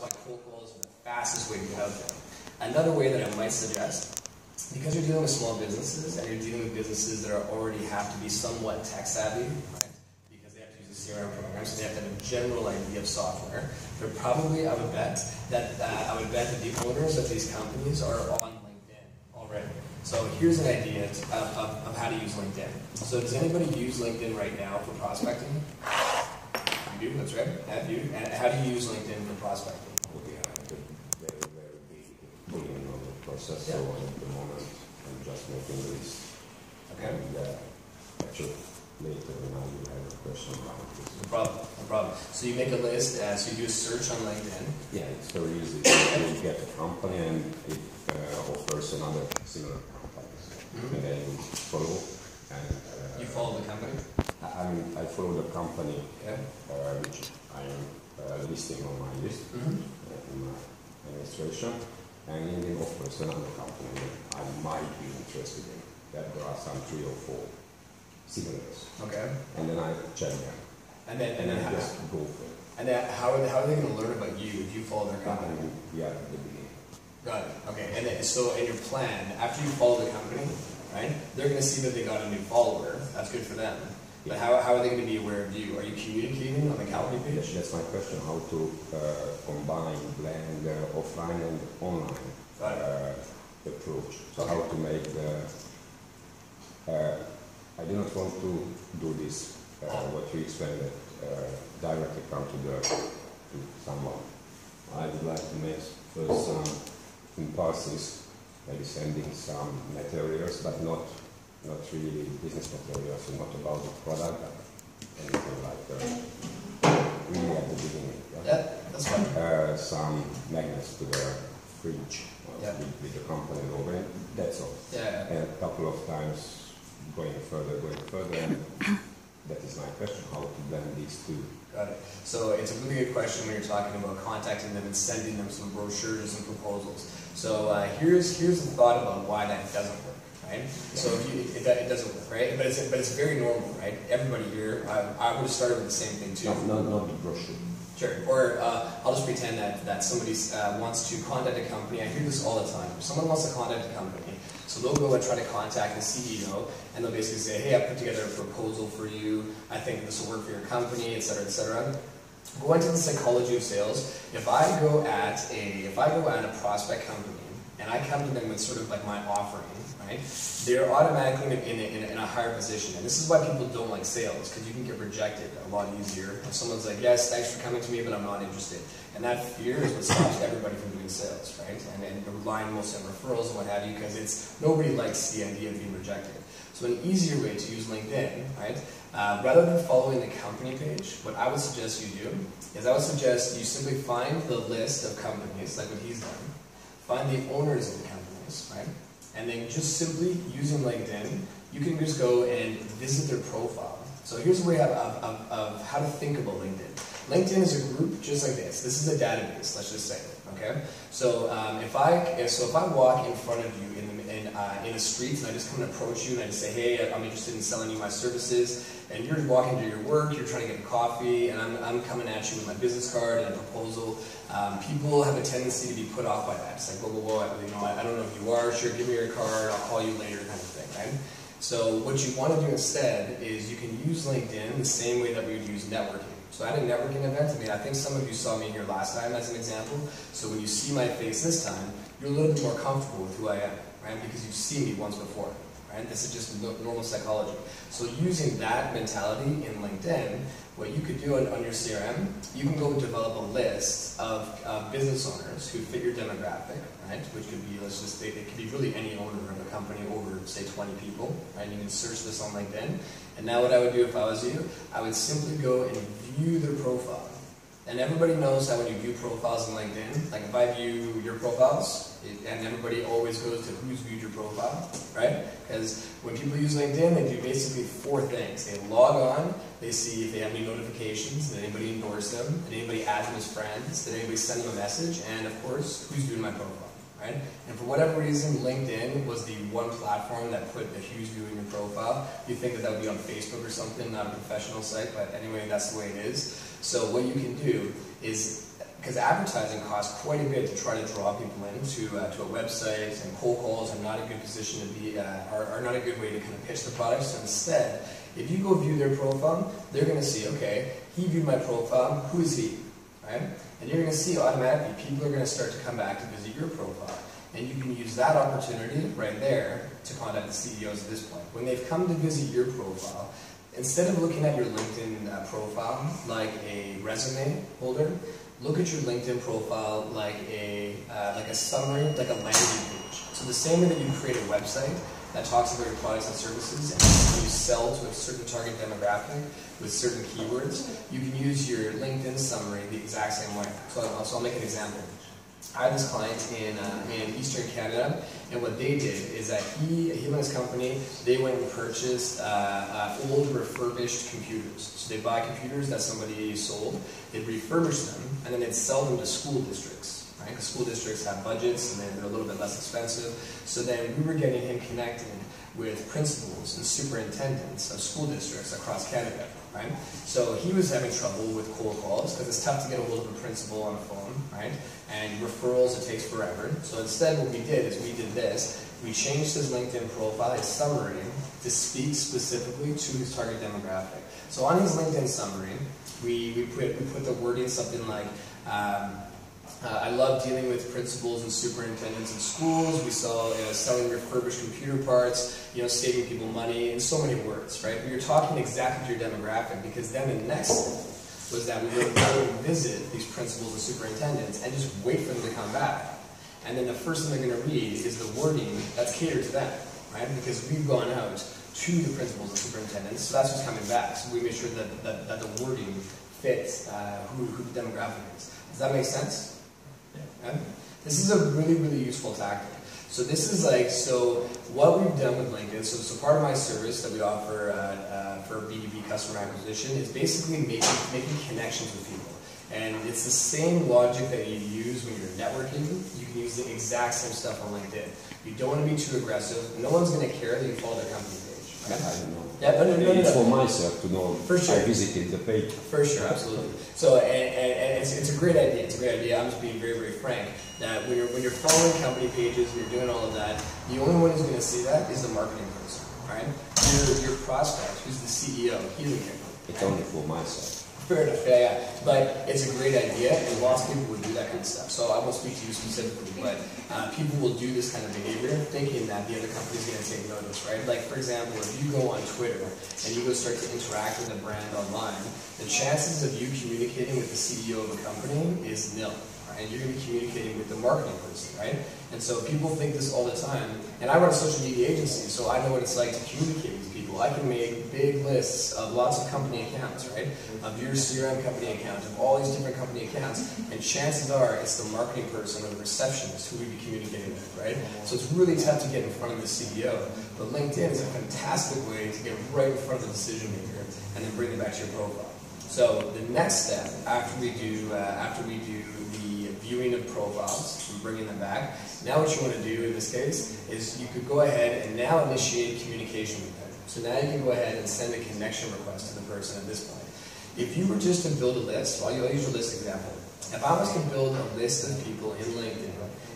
why cold calls are the fastest way to get out there. Another way that I might suggest, because you're dealing with small businesses and you're dealing with businesses that already have to be somewhat tech savvy, right? Because they have to use a CRM program, so they have to have a general idea of software. They're probably, I would bet that the owners of these companies are on LinkedIn already. So here's an idea of how to use LinkedIn. So does anybody use LinkedIn right now for prospecting? You do, that's right. Have you? And how do you use LinkedIn for prospecting? Very beginning of the process, so at the moment I'm just making the list. Okay. And actually later when I will have a question about this. No problem, no problem. So you make a list, so you do a search on LinkedIn. Yeah, it's very easy. You get a company and it offers another similar companies. And then you follow. And, you follow the company? I follow the company, yeah. Which I am listing on my list in my administration. And it offers another company that I might be interested in. That there are some 3 or 4 similars. Okay. And then I check them. And then just go for it. And then how are they going to learn about you if you follow their company? Yeah, at the beginning. Got it. Okay. And then, so in your plan, after you follow the company, right? They're going to see that they got a new follower. That's good for them. But how are they going to be aware of you? Are you communicating on the company page? That's my question. How to combine, blend offline and online approach. So how to make the... I do not want to do this, what you explained, directly come to someone. I would like to make first some impulses, maybe sending some materials, but not really business materials, and not about the product, but anything like really at the beginning. Yeah, that's fine. Some magnets to the fridge with the company logo, and that's all. Yeah. And a couple of times going further, and that is my question, how to blend these two. Got it. So it's a really good question when you're talking about contacting them and sending them some brochures and proposals. So here's the thought about why that doesn't work. Right? So if it doesn't work, right? But it's very normal, right? Everybody here, I would have started with the same thing too. Not the brochure. Sure. Or I'll just pretend that somebody wants to contact a company. I hear this all the time. Someone wants to contact a company, so they'll go and try to contact the CEO, and they'll basically say, "Hey, I put together a proposal for you. I think this will work for your company, etc., etc." Going to the psychology of sales, if I go at a prospect company and I come to them with sort of like my offering, right? They're automatically in a higher position. And this is why people don't like sales, because you can get rejected a lot easier. If someone's like, yes, thanks for coming to me, but I'm not interested. And that fear is what stops everybody from doing sales, right? And relying mostly on referrals and what have you, because nobody likes the idea of being rejected. So an easier way to use LinkedIn, right? Rather than following the company page, what I would suggest you do is I would suggest you simply find the list of companies, like what he's done, find the owners of the companies, right? And then just simply using LinkedIn, you can just go and visit their profile. So here's a way of how to think about LinkedIn. LinkedIn is a group just like this. This is a database, let's just say, okay? So if I walk in front of you in the streets and I just come and approach you and I just say, hey, I'm interested in selling you my services, and you're walking to your work, you're trying to get a coffee, and I'm coming at you with my business card and a proposal, people have a tendency to be put off by that. It's like, whoa, I don't know if you are, sure, give me your card, I'll call you later kind of thing, right? So what you want to do instead is you can use LinkedIn the same way that we would use networking. So I had a networking event. I think some of you saw me here last time as an example. So when you see my face this time, you're a little bit more comfortable with who I am, right? Because you've seen me once before, right? This is just normal psychology. So using that mentality in LinkedIn, what you could do on your CRM, you can go develop a list of business owners who fit your demographic, right? Which could be, it could be really any owner of a company over, say, 20 people, right? You can search this on LinkedIn. And now what I would do if I was you, I would simply go and view their profile. And everybody knows that when you view profiles on LinkedIn, like if I view your profiles, and everybody always goes to who's viewed your profile, right? Because when people use LinkedIn, they do basically 4 things. They log on, they see if they have any notifications, did anybody endorse them, did anybody add them as friends, did anybody send them a message, and of course, who's viewed my profile, right? And for whatever reason, LinkedIn was the one platform that put a huge view in your profile. You'd think that would be on Facebook or something, not a professional site, but anyway, that's the way it is. So what you can do is because advertising costs quite a bit to try to draw people into to a website, and cold calls are not a good position to be, are not a good way to kind of pitch the product. So instead, if you go view their profile, they're going to see, okay, he viewed my profile, who is he, right? And you're going to see automatically people are going to start to come back to visit your profile. And you can use that opportunity right there to contact the CEOs at this point. When they've come to visit your profile, instead of looking at your LinkedIn profile like a resume holder, look at your LinkedIn profile like a summary, like a landing page. So the same way that you create a website that talks about your products and services and you sell to a certain target demographic with certain keywords, you can use your LinkedIn summary the exact same way. So I'll make an example. I had this client in Eastern Canada, and what they did is that he and his company, they went and purchased old refurbished computers. So they buy computers that somebody sold, they'd refurbish them, and then they'd sell them to school districts. Right? Because school districts have budgets, and they're a little bit less expensive. So then we were getting him connected with principals and superintendents of school districts across Canada. Right? So he was having trouble with cold calls because it's tough to get a hold of a principal on the phone, right? And referrals, it takes forever. So instead what we did is we did this. We changed his LinkedIn profile, his summary, to speak specifically to his target demographic. So on his LinkedIn summary, we put the wording something like, I love dealing with principals and superintendents in schools. We saw selling refurbished computer parts, saving people money, in so many words, right? We were talking exactly to your demographic, because then the next thing was that we were going to visit these principals and superintendents and just wait for them to come back. And then the first thing they're going to read is the wording that's catered to them, right? Because we've gone out to the principals and superintendents, so that's what's coming back. So we make sure that the wording fits who the demographic is. Does that make sense? Okay. This is a really, really useful tactic. So this is so what we've done with LinkedIn, so part of my service that we offer for B2B customer acquisition is basically making connections with people. And it's the same logic that you use when you're networking. You can use the exact same stuff on LinkedIn. You don't want to be too aggressive. No one's going to care that you follow their company page. Okay? I don't know. Yeah, no. It's for myself to know. For sure. I visited the page. For sure, absolutely. So, and it's a great idea. It's a great idea. I'm just being very, very frank that when you're following company pages and you're doing all of that, the only one who's going to see that is the marketing person, right? Your prospect, who's the CEO, he doesn't care. It's only for myself. Fair enough, yeah. But it's a great idea, and lots of people would do that kind of stuff. So I won't speak to you specifically, but people will do this kind of behavior thinking that the other company's going to take notice, right? Like, for example, if you go on Twitter and you go start to interact with a brand online, the chances of you communicating with the CEO of a company is nil. And you're going to be communicating with the marketing person, right? And so people think this all the time. And I run a social media agency, so I know what it's like to communicate with people. I can make big lists of lots of company accounts, right? Of your CRM company account, of all these different company accounts. And chances are it's the marketing person or the receptionist who we'd be communicating with, right? So it's really tough to get in front of the CEO. But LinkedIn is a fantastic way to get right in front of the decision maker and then bring it back to your profile. So the next step after we do the viewing of profiles and bringing them back, now what you want to do in this case is you could go ahead and now initiate communication with them. So now you can go ahead and send a connection request to the person at this point. If you were just to build a list, I'll use your list example. If I was to build a list of people in LinkedIn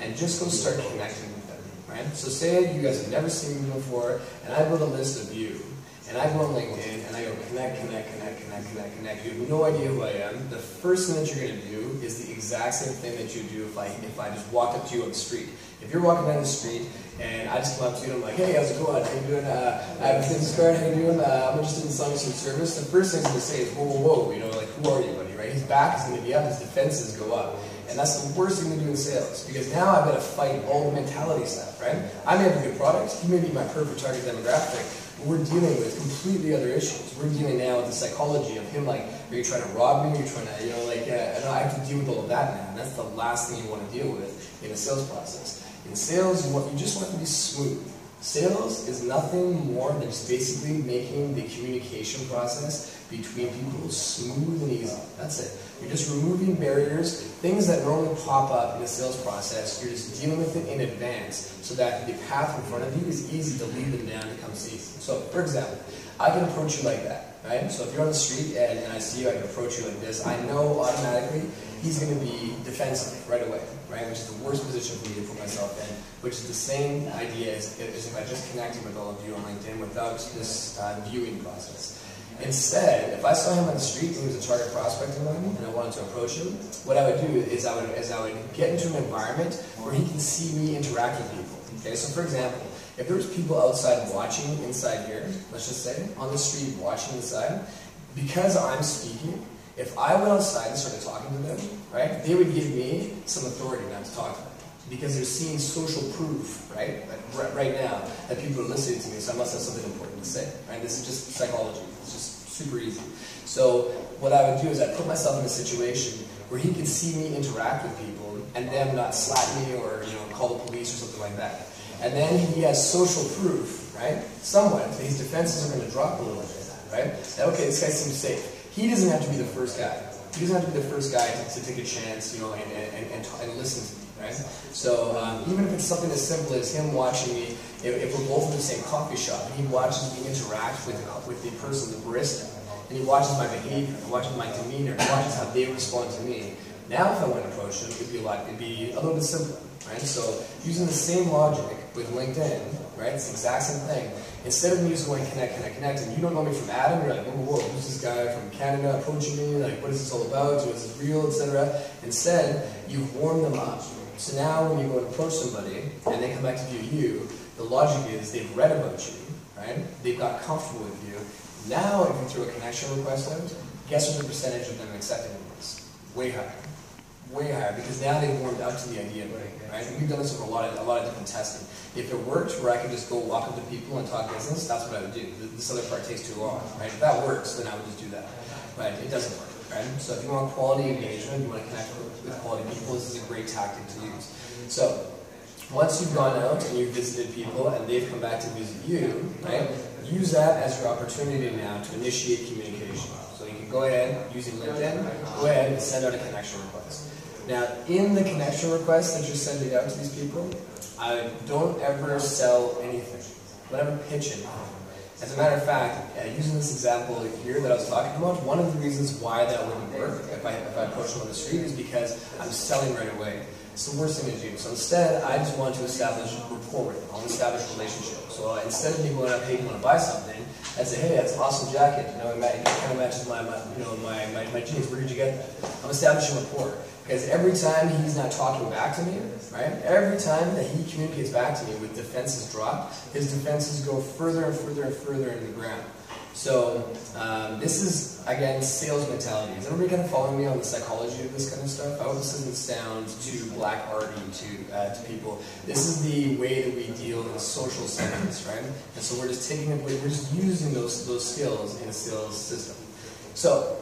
and just go start connecting with them, right? So say you guys have never seen me before, and I build a list of you. And I go on LinkedIn and I go connect. You have no idea who I am. The first thing that you're going to do is the exact same thing that you do if I just walked up to you on the street. If you're walking down the street and I just come up to you and I'm like, hey, how's it going? How you doing? I have a business card. How you doing? I'm interested in selling some service. The first thing he's going to say is, whoa, like, who are you, buddy? Right? His back is going to be up. His defenses go up. And that's the worst thing to do in sales, because now I've got to fight all the mentality stuff, right? I may have a good product. He may be my perfect target demographic. We're dealing with completely other issues. We're dealing now with the psychology of him, like, are you trying to rob me? Are you trying to, and I have to deal with all of that now. And that's the last thing you want to deal with in a sales process. In sales, you just want to be smooth. Sales is nothing more than just basically making the communication process between people smooth and easy. That's it. You're just removing barriers, things that normally pop up in a sales process. You're just dealing with it in advance so that the path in front of you is easy to lead them down to come see you. So, for example, I can approach you like that, right? So if you're on the street and I see you, I can approach you like this. I know automatically he's going to be defensive right away, right? Which is the worst position for me to put myself in, which is the same idea as if I just connected with all of you on LinkedIn without this viewing process. Instead, if I saw him on the street and he was a target prospect of mine and I wanted to approach him, what I would do is I would get into an environment where he can see me interact with people. Okay, so for example, if there was people outside watching inside here, let's just say, on the street watching inside, because I'm speaking, if I went outside and started talking to them, right, they would give me some authority not to talk to them. Because they're seeing social proof, right, right now, that people are listening to me, so I must have something important to say, right? This is just psychology. It's just super easy. So what I would do is I'd put myself in a situation where he could see me interact with people and them not slap me or, call the police or something like that. And then he has social proof, right, somewhat. His defenses are going to drop a little bit, right? That, okay, this guy seems safe. He doesn't have to be the first guy. He doesn't have to be the first guy to take a chance, and listen to me. Right? So even if it's something as simple as him watching me, if we're both in the same coffee shop, and he watches me interact with the person, the barista, and he watches my behavior, he watches my demeanor, he watches how they respond to me. Now if I went to approach him, it'd be a little bit simpler, right? So using the same logic with LinkedIn, right? It's the exact same thing. Instead of me just going connect, and you don't know me from Adam, you're like, whoa, who's this guy from Canada approaching me? Like, what is this all about? Is this real, etc.? Instead, you've warmed them up. So now when you go and approach somebody and they come back to view you, the logic is they've read about you, right? They've got comfortable with you. Now if you throw a connection request out, guess what the percentage of them accepting it is? Way higher. Way higher, because now they've warmed up to the idea of it, right? And we've done this with a lot of different testing. If it worked where I could just go walk up to people and talk business, that's what I would do. This other part takes too long, right? If that works, then I would just do that. But it doesn't work. Right? So if you want quality engagement, you want to connect with quality people, this is a great tactic to use. So once you've gone out and you've visited people and they've come back to visit you, right, use that as your opportunity now to initiate communication. So you can go ahead, using LinkedIn, go ahead and send out a connection request. Now, in the connection request that you're sending out to these people, don't ever sell anything. Don't ever pitch anything. As a matter of fact, using this example here that I was talking about, one of the reasons why that wouldn't work if I approach them on the street is because I'm selling right away. It's the worst thing to do. So instead, I just want to establish rapport with them. I want to establish a relationship. So instead of me going up, hey, you want to buy something, I'd say, hey, that's an awesome jacket. It kind of matches my jeans. Where did you get that? I'm establishing rapport. Because every time he's not talking back to me, right? Every time that he communicates back to me with defenses drop, his defenses go further and further and further into the ground. So this is, again, sales mentality. Is everybody kind of following me on the psychology of this kind of stuff? I hope this doesn't sound too black arty to people. This is the way that we deal in social settings, right? And so we're just using those skills in a sales system. So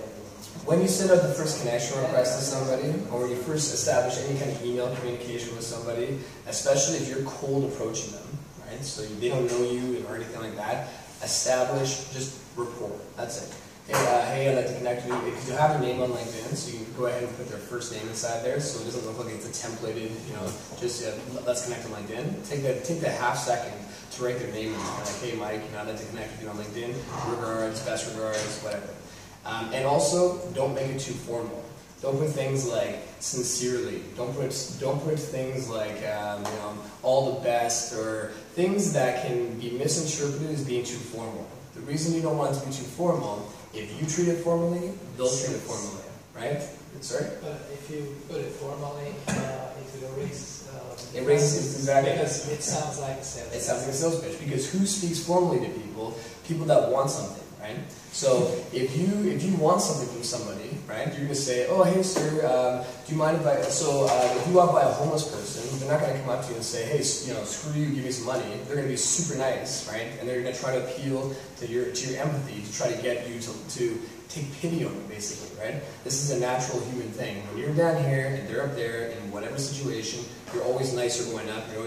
when you send out the first connection request to somebody, or you first establish any kind of email communication with somebody, especially if you're cold approaching them, right? So they don't know you or anything like that, establish just rapport. That's it. Hey, I'd like to connect with you. Because you have their name on LinkedIn, so you can go ahead and put their first name inside there, so it doesn't look like it's a templated, just let's connect on LinkedIn. Take that half second to write their name in. Like, hey, Mike, I'd like to connect with you on LinkedIn. Regards, best regards, whatever. And also, don't make it too formal. Don't put things like sincerely. Don't put things like all the best, or things that can be misinterpreted as being too formal. The reason you don't want it to be too formal, if you treat it formally, they'll treat it formally, right? Sorry? But if you put it formally, it raises exactly. Because it sounds like a sales pitch. It sounds like a sales pitch, because who speaks formally to people? People that want something. Right? So if you want something from somebody, right, you're going to say, oh, hey, sir, do you mind if if you walk by a homeless person, they're not going to come up to you and say, hey, screw you, give me some money. They're going to be super nice, right? And they're going to try to appeal to your empathy, to try to get you to take pity on them, basically, right? This is a natural human thing. When you're down here and they're up there in whatever situation, you're always nicer going up, you're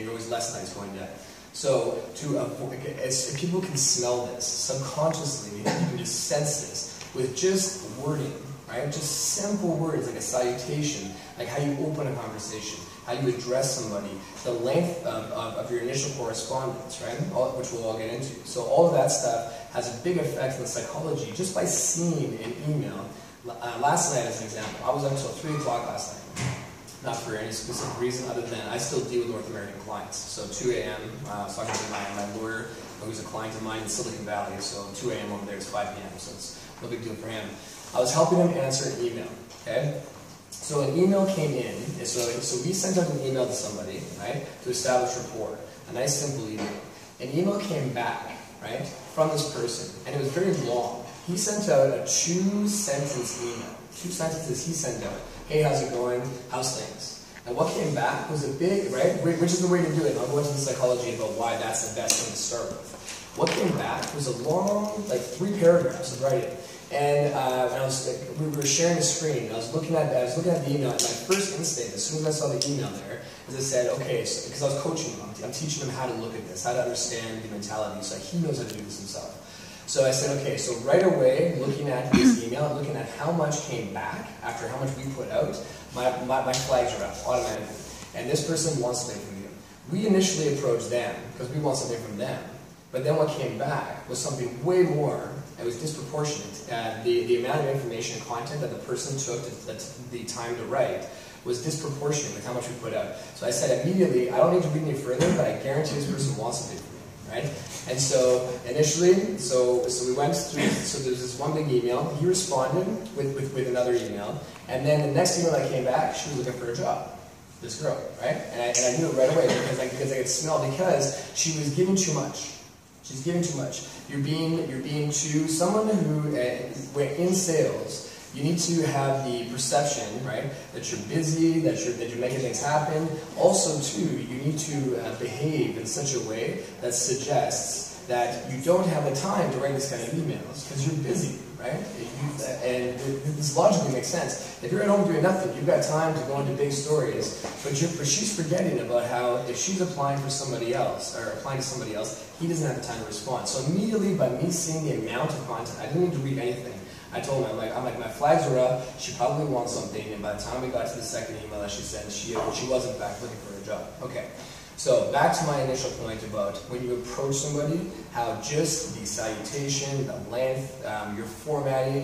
always less nice going down. So if people can smell this subconsciously, you can just sense this with just wording, right? Just simple words like a salutation, like how you open a conversation, how you address somebody, the length of your initial correspondence, right? Which we'll all get into. So all of that stuff has a big effect on psychology just by seeing an email Last night, as an example, I was up until 3 o'clock last night. Not for any specific reason other than I still deal with North American clients. So 2 a.m., I was talking to my lawyer, who's a client of mine in Silicon Valley. So 2 a.m. over there is 5 p.m. So it's no big deal for him. I was helping him answer an email. Okay. So an email came in, and so we sent out an email to somebody, right, to establish rapport. A nice simple email. An email came back, right, from this person, and it was very long. He sent out a 2-sentence email. 2 sentences he sent out. Hey, how's it going? How's things? And what came back was a big, right, which is the way to do it. I'll go into the psychology about why that's the best thing to start with. What came back was a long, like 3 paragraphs of writing. And we were sharing the screen, and I was looking at the email, and my first instinct, as soon as I saw the email there, is I said, okay, so, because I was coaching him, I'm teaching him how to look at this, how to understand the mentality, so he knows how to do this himself. So I said, okay, so right away, looking at this email, looking at how much came back after how much we put out, my flags are up automatically. And this person wants something from you. We initially approached them because we want something from them. But then what came back was something way more. It was disproportionate. The amount of information and content that the person took the time to write was disproportionate with how much we put out. So I said immediately, I don't need to read any further, but I guarantee this person wants something from me, right? And so initially, so we went through, so there's this one big email. He responded with another email, and then the next email that came back, she was looking for a job. This girl, right? And I knew it right away because I could smell, because she was giving too much. She's giving too much. You're being to someone who, in sales, you need to have the perception, right, that you're busy, that you're making things happen. Also, too, you need to behave in such a way that suggests that you don't have the time to write this kind of emails because you're busy, right? And this logically makes sense. If you're at home doing nothing, you've got time to go into big stories, but she's forgetting about how if she's applying for somebody else, or applying to somebody else, he doesn't have the time to respond. So immediately, by me seeing the amount of content, I didn't need to read anything. I told him, I'm like, my flags are up, she probably wants something, and by the time we got to the second email that she sent, she was in fact looking for a job. Okay. So back to my initial point about when you approach somebody, how just the salutation, the length, your formatting,